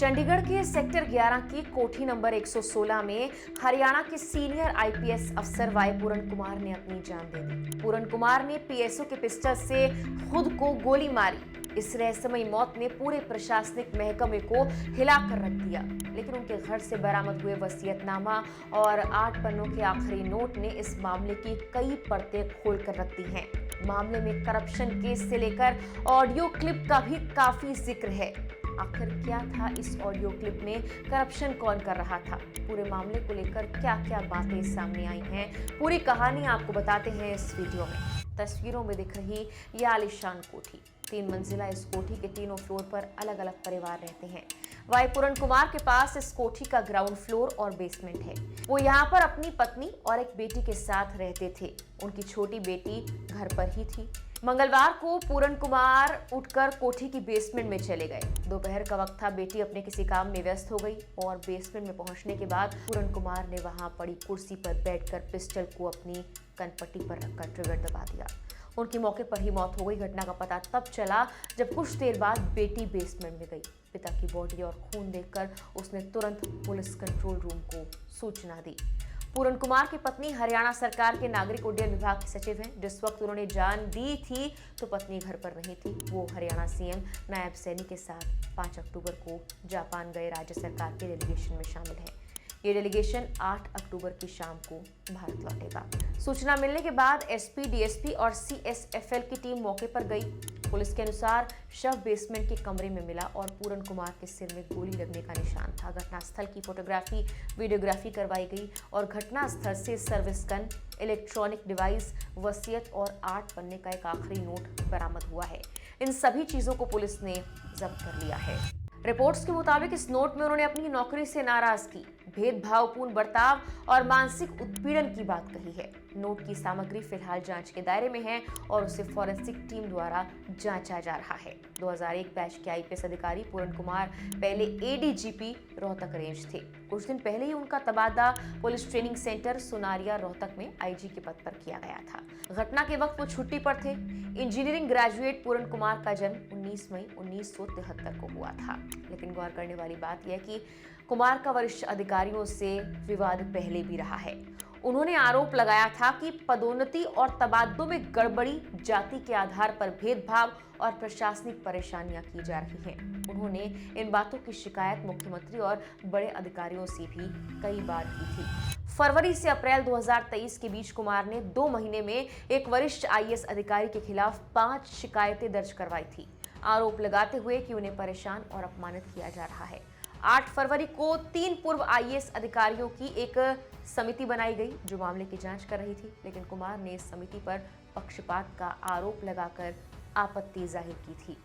चंडीगढ़ के सेक्टर 11 की कोठी नंबर 116 में हरियाणा के सीनियर आईपीएस अफसर वाई पूरन कुमार ने अपनी जान दे दी। पूरन कुमार ने पीएसओ के पिस्टल से खुद को गोली मारी। इस रहस्यमयी मौत ने पूरे प्रशासनिक महकमे को हिलाकर रख दिया, लेकिन उनके घर से बरामद हुए वसीयतनामा और 8 पन्नों के आखिरी नोट ने इस मामले की कई परतें खोलकर रख दी हैं। मामले में करप्शन केस से लेकर ऑडियो क्लिप का भी काफी जिक्र है। आखिर क्या था इस ऑडियो क्लिप में, करप्शन कौन कर रहा था, पूरे मामले को लेकर क्या क्या बातें सामने आई हैं, पूरी कहानी आपको बताते हैं इस वीडियो में। तस्वीरों में दिख रही ये आलीशान कोठी, 3 मंजिला इस कोठी के तीनों फ्लोर पर अलग अलग परिवार रहते हैं। वाई पूरन कुमार के पास इस कोठी का ग्राउंड फ्लोर और बेसमेंट है। वो यहाँ पर अपनी पत्नी और एक बेटी के साथ रहते थे। उनकी छोटी बेटी घर पर ही थी। मंगलवार को पूरन कुमार उठकर कोठी की बेसमेंट में चले गए। दोपहर का वक्त था, बेटी अपने किसी काम में व्यस्त हो गई और बेसमेंट में पहुंचने के बाद पूरन कुमार ने वहां पड़ी कुर्सी पर बैठकर पिस्टल को अपनी कनपट्टी पर रखकर ट्रिगर दबा दिया। उनकी मौके पर ही मौत हो गई। घटना का पता तब चला जब कुछ देर बाद बेटी बेसमेंट में गई। पिता की बॉडी और खून देखकर उसने तुरंत पुलिस कंट्रोल रूम को सूचना दी। पूरन कुमार की पत्नी हरियाणा सरकार के नागरिक उड्डयन विभाग की सचिव हैं। जिस वक्त उन्होंने जान दी थी तो पत्नी घर पर नहीं थी। वो हरियाणा सीएम नायब सैनी के साथ 5 अक्टूबर को जापान गए राज्य सरकार के डेलीगेशन में शामिल है। ये डेलीगेशन 8 अक्टूबर की शाम को भारत लौटेगा। सूचना मिलने के बाद एसपी, डीएसपी और सीएसएफएल की टीम मौके पर गई। पुलिस के अनुसार शव बेसमेंट के कमरे में मिला और पूरन कुमार के सिर में गोली लगने का निशान था। घटनास्थल की फोटोग्राफी, वीडियोग्राफी करवाई गई और घटनास्थल से सर्विस गन, इलेक्ट्रॉनिक डिवाइस, वसीयत और 8 पन्ने का एक आखिरी नोट बरामद हुआ है। इन सभी चीजों को पुलिस ने जब्त कर लिया है। रिपोर्ट्स के मुताबिक इस नोट में उन्होंने अपनी नौकरी से नाराजगी, भेदभावपूर्ण बर्ताव और मानसिक उत्पीड़न की बात कही है। नोट की सामग्री फिलहाल जांच के दायरे में है और उसे फॉरेंसिक टीम द्वारा जांचा जा रहा है। 2001 बैच के आईपीएस अधिकारी पूरन कुमार पहले एडीजीपी रोहतक रेंज थे। कुछ दिन पहले ही उनका तबादला police training centre Sunaria Rohtak में आईजी के पद पर किया गया था। घटना के वक्त वो छुट्टी पर थे। इंजीनियरिंग ग्रेजुएट पूरन कुमार का जन्म 19 मई 1973 को हुआ था। लेकिन गौर करने वाली बात यह कि कुमार का वरिष्ठ अधिकारियों से विवाद पहले भी रहा है। उन्होंने आरोप लगाया था कि पदोन्नति और तबादलों में गड़बड़ी, जाति के आधार पर भेदभाव और प्रशासनिक परेशानियां की जा रही हैं। उन्होंने इन बातों की शिकायत मुख्यमंत्री और बड़े अधिकारियों से भी कई बार की थी। फरवरी से अप्रैल 2023 के बीच कुमार ने 2 महीने में एक वरिष्ठ आईएएस अधिकारी के खिलाफ 5 शिकायतें दर्ज करवाई थी, आरोप लगाते हुए कि उन्हें परेशान और अपमानित किया जा रहा है। 8 फरवरी को 3 पूर्व आईएएस अधिकारियों की एक समिति बनाई गई जो मामले की जांच कर रही थी, लेकिन कुमार ने इस समिति पर पक्षपात का आरोप लगाकर आपत्ति जाहिर की थी।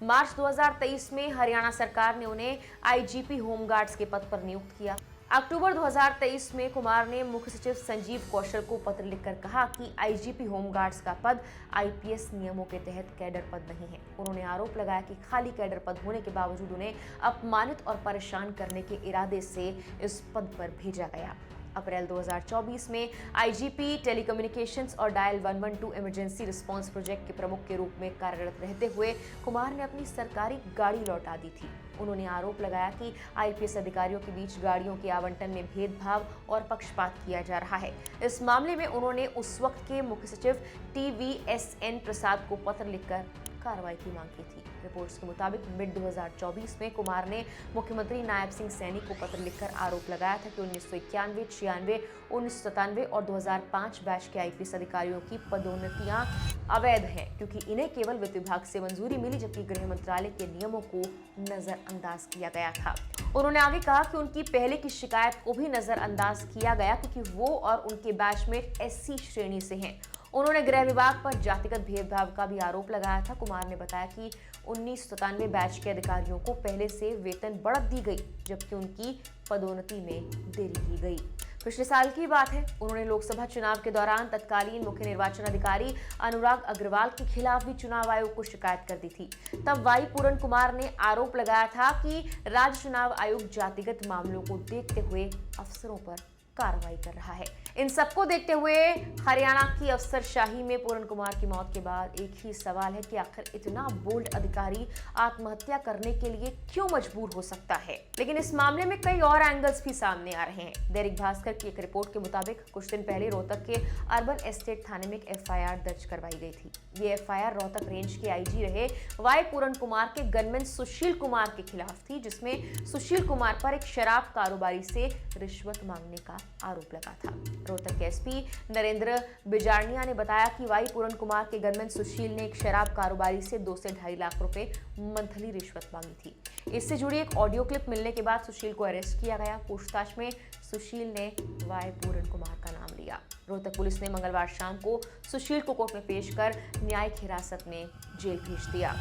मार्च 2023 में हरियाणा सरकार ने उन्हें आईजीपी होमगार्ड्स के पद पर नियुक्त किया। अक्टूबर 2023 में कुमार ने मुख्य सचिव संजीव कौशल को पत्र लिखकर कहा कि आईजीपी होमगार्ड्स का पद आईपीएस नियमों के तहत कैडर पद नहीं है। उन्होंने आरोप लगाया कि खाली कैडर पद होने के बावजूद उन्हें अपमानित और परेशान करने के इरादे से इस पद पर भेजा गया। अप्रैल 2024 में आईजीपी टेलीकम्युनिकेशंस और डायल 112 इमरजेंसी रिस्पांस प्रोजेक्ट के प्रमुख के रूप में कार्यरत रहते हुए कुमार ने अपनी सरकारी गाड़ी लौटा दी थी। उन्होंने आरोप लगाया कि आईपीएस अधिकारियों के बीच गाड़ियों के आवंटन में भेदभाव और पक्षपात किया जा रहा है। इस मामले में उन्होंने उस वक्त के मुख्य सचिव टीवीएसएन प्रसाद को पत्र लिखकर कार्रवाई की मांग की थी। रिपोर्ट्स के मुताबिक मिड 2024 में कुमार ने मुख्यमंत्री नायब सिंह सैनी को पत्र लिखकर आरोप लगाया था कि 1991, 96, 1997 और 2005 बैच के आईपीएस अधिकारियों की पदोन्नतियां अवैध हैं, क्योंकि इन्हें केवल वित्त विभाग से मंजूरी मिली, जबकि गृह मंत्रालय के नियमों को नजरअंदाज किया गया था। उन्होंने आगे कहा कि उनकी पहले की शिकायत को भी नजरअंदाज किया गया क्योंकि वो और उनके बैचमेट एससी श्रेणी से हैं। उन्होंने गृह विभाग पर जातिगत भेदभाव का भी आरोप लगाया था। कुमार ने बताया कि 1997 बैच के अधिकारियों को पहले से वेतन बढ़त दी गई, जबकि उनकी पदोन्नति में देरी की गई। पिछले साल की बात है, उन्होंने लोकसभा चुनाव के दौरान तत्कालीन मुख्य निर्वाचन अधिकारी अनुराग अग्रवाल के खिलाफ भी चुनाव आयोग को शिकायत कर दी थी। तब वाई पूरन कुमार ने आरोप लगाया था कि राज्य चुनाव आयोग जातिगत मामलों को देखते हुए अफसरों पर कार्रवाई कर रहा है। इन सबको देखते हुए हरियाणा की अफसरशाही में पूरन कुमार की मौत के बाद एक ही सवाल है कि आखिर इतना बोल्ड अधिकारी आत्महत्या करने के लिए क्यों मजबूर हो सकता है। लेकिन इस मामले में कई और एंगल्स भी सामने आ रहे हैं। दैनिक भास्कर की एक रिपोर्ट के मुताबिक कुछ दिन पहले रोहतक के अर्बन एस्टेट थाने में एक एफआईआर दर्ज करवाई गई थी। ये एफआईआर रोहतक रेंज के आईजी रहे वाई पूरन कुमार के गनमैन सुशील कुमार के खिलाफ थी, जिसमें सुशील कुमार पर एक शराब कारोबारी से रिश्वत मांगने का आरोप लगा था। रोहतक के एसपी नरेंद्र बिजारनिया ने बताया कि वाई पूरन कुमार के गनमैन सुशील ने एक शराब कारोबारी से 2 से 2.5 लाख रुपए मंथली रिश्वत मांगी थी। इससे जुड़ी एक ऑडियो क्लिप मिलने के बाद सुशील को अरेस्ट किया गया। पूछताछ में सुशील ने वाई पूरन कुमार का नाम लिया। रोहतक पुलिस ने मंगलवार शाम को सुशील को कोर्ट में पेश कर न्यायिक हिरासत में जेल भेज दिया।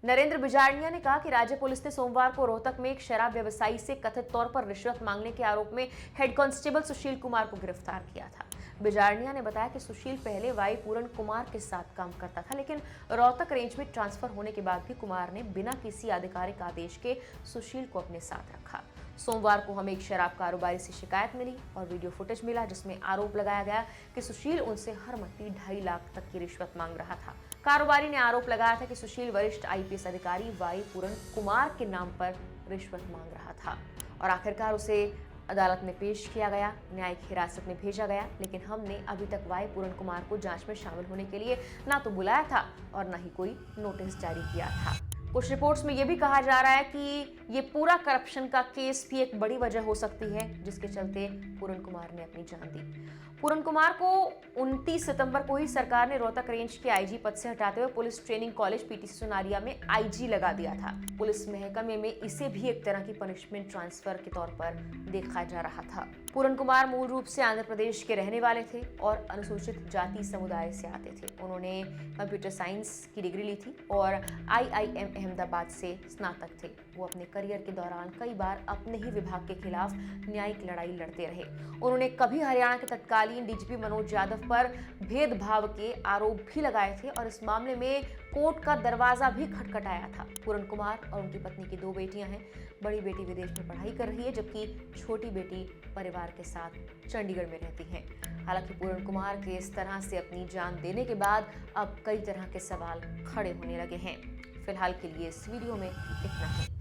नरेंद्र बिजारनिया ने कहा कि राज्य पुलिस ने सोमवार को रोहतक में एक शराब व्यवसायी से कथित तौर पर रिश्वत मांगने के आरोप में हेड कांस्टेबल सुशील कुमार को गिरफ्तार किया था। बिजारनिया ने बताया कि सुशील पहले वाई पूरन कुमार के साथ काम करता था, लेकिन रोहतक रेंज में ट्रांसफर होने के बाद भी कुमार ने बिना किसी आधिकारिक आदेश के सुशील को अपने साथ रखा। सोमवार को हमें एक शराब कारोबारी से शिकायत मिली और वीडियो फुटेज मिला, जिसमें आरोप लगाया गया कि सुशील उनसे हर महीने 2.5 लाख तक की रिश्वत मांग रहा था। कारोबारी ने आरोप लगाया था कि सुशील वरिष्ठ आईपीएस अधिकारी वाई पूरन कुमार के नाम पर रिश्वत मांग रहा था और आखिरकार उसे अदालत में पेश किया गया, न्यायिक हिरासत में भेजा गया। लेकिन हमने अभी तक वाई पूरन कुमार को जांच में शामिल होने के लिए ना तो बुलाया था और न ही कोई नोटिस जारी किया था। कुछ रिपोर्ट्स में यह भी कहा जा रहा है कि ये पूरा करप्शन का केस भी एक बड़ी वजह हो सकती है जिसके चलते पूरन कुमार ने अपनी जान दी। पूरन कुमार को 29 सितंबर को ही सरकार ने रोहतक रेंज के आईजी पद से हटाते हुए police training college PTC Sunaria में आईजी लगा दिया था। पुलिस महकमे में इसे भी एक तरह की पनिशमेंट ट्रांसफर के तौर पर देखा जा रहा था। पूरन कुमार मूल रूप से आंध्र प्रदेश के रहने वाले थे और अनुसूचित जाति समुदाय से आते थे। उन्होंने कंप्यूटर साइंस की डिग्री ली थी और IIM अहमदाबाद से स्नातक थे। वो अपने करियर के दौरान कई बार अपने ही विभाग के खिलाफ न्यायिक लड़ाई लड़ते रहे। उन्होंने कभी हरियाणा के तत्कालीन डीजीपी मनोज यादव पर भेदभाव के आरोप भी लगाए थे और इस मामले में कोर्ट का दरवाजा भी खटखटाया था। पूरन कुमार और उनकी पत्नी की 2 बेटियां हैं। बड़ी बेटी विदेश में पढ़ाई कर रही है, जबकि छोटी बेटी परिवार के साथ चंडीगढ़ में रहती है। हालांकि पूरन कुमार के इस तरह से अपनी जान देने के बाद अब कई तरह के सवाल खड़े होने लगे हैं। फिलहाल के लिए इस वीडियो में इतना ही।